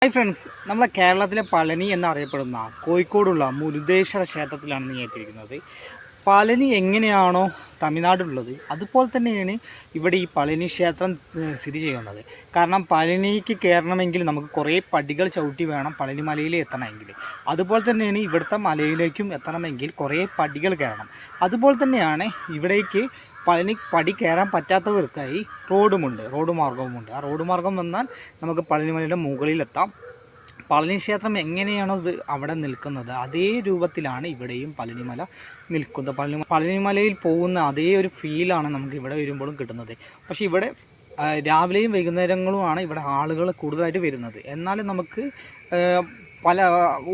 Hi friends, നമ്മളെ കേരളത്തിലെ പളനി എന്നറിയപ്പെടുന്ന കോഴിക്കോടുള്ള മുരുദേശ്വര ക്ഷേത്രത്തിലാണ് നീ എത്തിയിരിക്കുന്നത്. പളനി എങ്ങനെയാണോ തമിഴ്നാടുള്ളത് അതുപോലെ തന്നെയാണ് ഇവിടെ ഈ പളനി ക്ഷേത്രം സ്ഥിതി ചെയ്യുന്നത്. കാരണം പളനിക്ക് കയറണമെങ്കിൽ നമുക്ക് കുറേ പടികൾ ചവിട്ടി വേണം പളനി മലയിൽ എത്തണമെങ്കിൽ. അതുപോലെ തന്നെയാണ് ഇവിടുത്തെ മലയിലേക്കും എത്തണമെങ്കിൽ കുറേ പടികൾ കയറണം. അതുപോലെ തന്നെയാണ് ഇവിടേക്ക് പളനി പടി കയറാൻ പറ്റാത്തവർക്കായി റോഡ് മാർഗവുമുണ്ട്. ആ റോഡ് മാർഗം വന്നാൽ നമുക്ക് പളനിമലയുടെ മുകളിലെത്താം. പളനി ക്ഷേത്രം എങ്ങനെയാണോ അവിടെ നിൽക്കുന്നത് അതേ രൂപത്തിലാണ് ഇവിടെയും പളനിമല നിൽക്കുന്നത്. പളനിമലയിൽ പോകുന്ന അതേ ഒരു ഫീലാണ് നമുക്ക് ഇവിടെ വരുമ്പോഴും കിട്ടുന്നത്. പക്ഷേ ഇവിടെ രാവിലെയും വൈകുന്നേരങ്ങളുമാണ് ഇവിടെ ആളുകൾ കൂടുതലായിട്ട് വരുന്നത്. എന്നാലും നമുക്ക് പല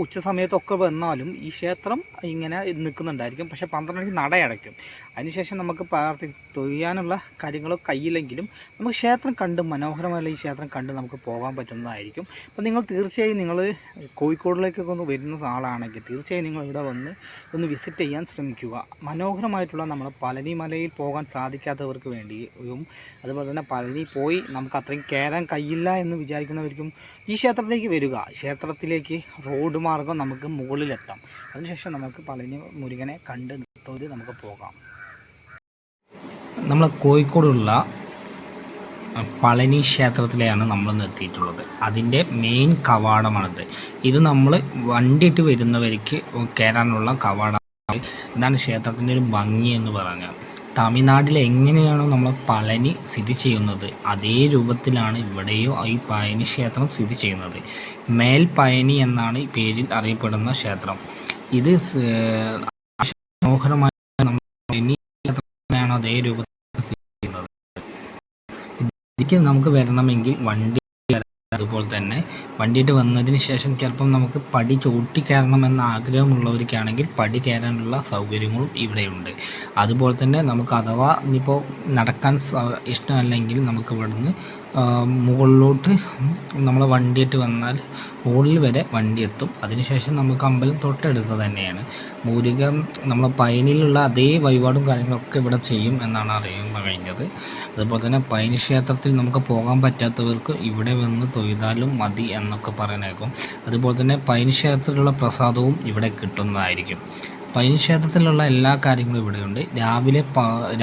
ഉച്ച സമയത്തൊക്കെ വന്നാലും ഈ ക്ഷേത്രം ഇങ്ങനെ നിൽക്കുന്നുണ്ടായിരിക്കും. പക്ഷേ 12 മണിക്ക് നട അടയ്ക്കും. അതിനുശേഷം നമുക്ക് തൊയ്യാനുള്ള കാര്യങ്ങൾ കയ്യില്ലെങ്കിലും നമുക്ക് ക്ഷേത്രം കണ്ട് മനോഹരമായ ഈ ക്ഷേത്രം കണ്ട് നമുക്ക് പോകാൻ പറ്റുന്നതായിരിക്കും. അപ്പോൾ നിങ്ങൾ തീർച്ചയായും നിങ്ങൾ കോഴിക്കോടിലേക്കൊക്കെ ഒന്ന് വരുന്ന ആളാണെങ്കിൽ തീർച്ചയായും നിങ്ങൾ ഇവിടെ വന്ന് ഒന്ന് വിസിറ്റ് ചെയ്യാൻ ശ്രമിക്കുക. മനോഹരമായിട്ടുള്ള നമ്മുടെ പളനി മലയിൽ പോകാൻ സാധിക്കാത്തവർക്ക് വേണ്ടിയും അതുപോലെ തന്നെ പളനി പോയി നമുക്ക് അത്രയും കയറാൻ കഴിയില്ല എന്ന് വിചാരിക്കുന്നവർക്കും ഈ ക്ഷേത്രത്തിലേക്ക് വരിക. ക്ഷേത്രത്തിലേക്ക് റോഡ് മാർഗം നമുക്ക് മുകളിലെത്താം. അതിനുശേഷം നമുക്ക് പളനി മുരുകനെ കണ്ട് തൊഴുത് നമുക്ക് പോകാം. നമ്മൾ കോഴിക്കോടുള്ള പളനി ക്ഷേത്രത്തിലെയാണ് നമ്മൾ നിർത്തിയിട്ടുള്ളത്. അതിൻ്റെ മെയിൻ കവാടമാണിത്. ഇത് നമ്മൾ വണ്ടിയിട്ട് വരുന്നവർക്ക് കയറാനുള്ള കവാടമാണ്. ഇതാണ് ക്ഷേത്രത്തിൻ്റെ ഒരു ഭംഗി എന്ന് പറഞ്ഞാൽ. തമിഴ്നാട്ടിൽ എങ്ങനെയാണോ നമ്മൾ പളനി സ്ഥിതി ചെയ്യുന്നത് അതേ രൂപത്തിലാണ് ഇവിടെയോ ഈ പഴനി ക്ഷേത്രം സ്ഥിതി ചെയ്യുന്നത്. മേൽ പഴനി എന്നാണ് ഈ പേരിൽ അറിയപ്പെടുന്ന ക്ഷേത്രം. ഇത് മനോഹരമായ ക്ഷേത്രമാണ് അതേ രൂപത്തിൽ സ്ഥിതി ചെയ്യുന്നത്. ഇതിലേക്ക് നമുക്ക് വരണമെങ്കിൽ വണ്ടി, അതുപോലെ തന്നെ വണ്ടിയിട്ട് വന്നതിന് ശേഷം ചിലപ്പം നമുക്ക് പടി ചവിട്ടി കയറണമെന്ന ആഗ്രഹമുള്ളവർക്കാണെങ്കിൽ പടി കയറാനുള്ള സൗകര്യങ്ങളും ഇവിടെയുണ്ട്. അതുപോലെ തന്നെ നമുക്ക് അഥവാ ഇനിയിപ്പോൾ നടക്കാൻ ഇഷ്ടമല്ലെങ്കിൽ നമുക്ക് ഇവിടുന്ന് മുകളിലോട്ട് നമ്മൾ വണ്ടിയിട്ട് വന്നാൽ മുകളിൽ വരെ വണ്ടി എത്തും. അതിനുശേഷം നമുക്ക് അമ്പലം തൊട്ടടുത്ത് തന്നെയാണ്. മുരുകൻ നമ്മളെ പഴനിയിലുള്ള അതേ വഴിപാടും കാര്യങ്ങളൊക്കെ ഇവിടെ ചെയ്യും എന്നാണ് അറിയാൻ കഴിഞ്ഞത്. അതുപോലെ തന്നെ പഴനി ക്ഷേത്രത്തിൽ നമുക്ക് പോകാൻ പറ്റാത്തവർക്ക് ഇവിടെ വന്ന് തൊഴുതാലും മതി എന്നൊക്കെ പറയാനേക്കും. അതുപോലെ തന്നെ പഴനി ക്ഷേത്രത്തിലുള്ള പ്രസാദവും ഇവിടെ കിട്ടുന്നതായിരിക്കും. പഴനി ക്ഷേത്രത്തിലുള്ള എല്ലാ കാര്യങ്ങളും ഇവിടെയുണ്ട്.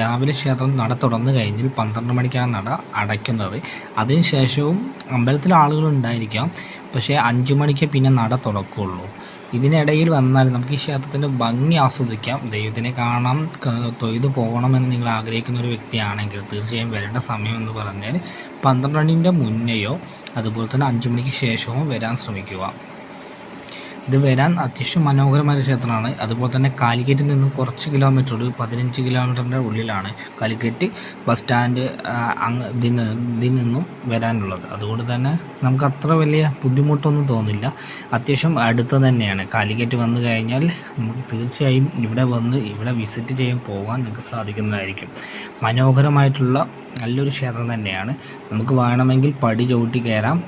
രാവിലെ ക്ഷേത്രം നട തുറന്നു കഴിഞ്ഞാൽ 12 മണിക്കാണ് നട അടയ്ക്കുന്നത്. അതിനുശേഷവും അമ്പലത്തിൽ ആളുകൾ ഉണ്ടായിരിക്കാം, പക്ഷേ 5 മണിക്ക് പിന്നെ നട തുറക്കുകയുള്ളൂ. ഇതിനിടയിൽ വന്നാൽ നമുക്ക് ഈ ക്ഷേത്രത്തിൻ്റെ ഭംഗി ആസ്വദിക്കാം. ദൈവത്തിനെ കാണാൻ തൊഴുതു പോകണമെന്ന് നിങ്ങൾ ആഗ്രഹിക്കുന്ന ഒരു വ്യക്തിയാണെങ്കിൽ തീർച്ചയായും വരേണ്ട സമയം എന്ന് പറഞ്ഞാൽ 12 മണിൻ്റെ മുന്നെയോ അതുപോലെ തന്നെ 5 മണിക്ക് ശേഷമോ വരാൻ ശ്രമിക്കുക. ഇത് വരാൻ അത്യാവശ്യം മനോഹരമായ ക്ഷേത്രമാണ്. അതുപോലെ തന്നെ കാലിക്കറ്റിൽ നിന്നും കുറച്ച് കിലോമീറ്റർ, ഒരു 15 കിലോമീറ്ററിൻ്റെ ഉള്ളിലാണ് കാലിക്കറ്റ് ബസ് സ്റ്റാൻഡ് ഇതിൽ നിന്നും വരാനുള്ളത്. അതുകൊണ്ട് തന്നെ നമുക്ക് അത്ര വലിയ ബുദ്ധിമുട്ടൊന്നും തോന്നില്ല. അത്യാവശ്യം അടുത്ത് തന്നെയാണ്. കാലിക്കറ്റ് വന്നു കഴിഞ്ഞാൽ നമുക്ക് തീർച്ചയായും ഇവിടെ വന്ന് ഇവിടെ വിസിറ്റ് ചെയ്യാൻ പോകാൻ നിങ്ങൾക്ക് സാധിക്കുന്നതായിരിക്കും. മനോഹരമായിട്ടുള്ള നല്ലൊരു ക്ഷേത്രം തന്നെയാണ്. നമുക്ക് വേണമെങ്കിൽ പടി ചവിട്ടി കയറാം.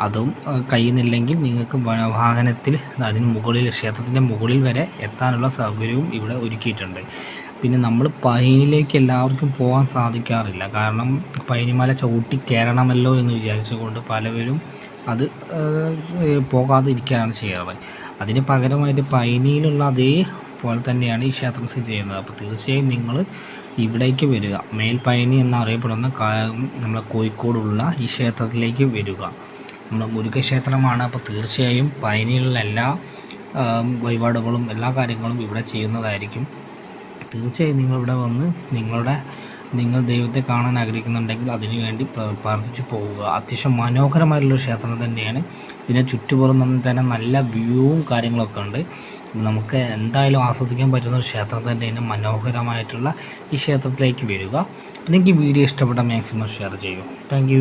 അതും കഴിയുന്നില്ലെങ്കിൽ നിങ്ങൾക്ക് വാഹനത്തിൽ അതിന് മുകളിൽ, ക്ഷേത്രത്തിൻ്റെ മുകളിൽ വരെ എത്താനുള്ള സൗകര്യവും ഇവിടെ ഒരുക്കിയിട്ടുണ്ട്. പിന്നെ നമ്മൾ പഴനിയിലേക്ക് എല്ലാവർക്കും പോകാൻ സാധിക്കാറില്ല. കാരണം പഴനിമല ചവിട്ടി കയറണമല്ലോ എന്ന് വിചാരിച്ചുകൊണ്ട് പലവരും അത് പോകാതെ ഇരിക്കുകയാണ് ചെയ്യാറ്. അതിന് പകരമായിട്ട് പഴനിയിലുള്ള അതേപോലെ തന്നെയാണ് ഈ ക്ഷേത്രം സ്ഥിതി ചെയ്യുന്നത്. അപ്പോൾ തീർച്ചയായും നിങ്ങൾ ഇവിടേക്ക് വരിക. മേൽപ്പഴനി എന്നറിയപ്പെടുന്ന നമ്മളെ കോഴിക്കോടുള്ള ഈ ക്ഷേത്രത്തിലേക്ക് വരിക. നമ്മുടെ മുരുകക്ഷേത്രമാണ്. അപ്പോൾ തീർച്ചയായും പഴനിയിലുള്ള എല്ലാ വഴിപാടുകളും എല്ലാ കാര്യങ്ങളും ഇവിടെ ചെയ്യുന്നതായിരിക്കും. തീർച്ചയായും നിങ്ങളിവിടെ വന്ന് നിങ്ങൾ ദൈവത്തെ കാണാൻ ആഗ്രഹിക്കുന്നുണ്ടെങ്കിൽ അതിനുവേണ്ടി പ്രാർത്ഥിച്ചു പോവുക. അത്യാവശ്യം മനോഹരമായിട്ടുള്ള ക്ഷേത്രം തന്നെയാണ്. ഇതിനെ ചുറ്റുപുറം തന്നെ നല്ല വ്യൂവും കാര്യങ്ങളൊക്കെ ഉണ്ട്. നമുക്ക് എന്തായാലും ആസ്വദിക്കാൻ പറ്റുന്ന ഒരു ക്ഷേത്രം തന്നെയാണ്. മനോഹരമായിട്ടുള്ള ഈ ക്ഷേത്രത്തിലേക്ക് വരിക. നിങ്ങൾക്ക് ഈ വീഡിയോ ഇഷ്ടപ്പെട്ട മാക്സിമം ഷെയർ ചെയ്യൂ. താങ്ക്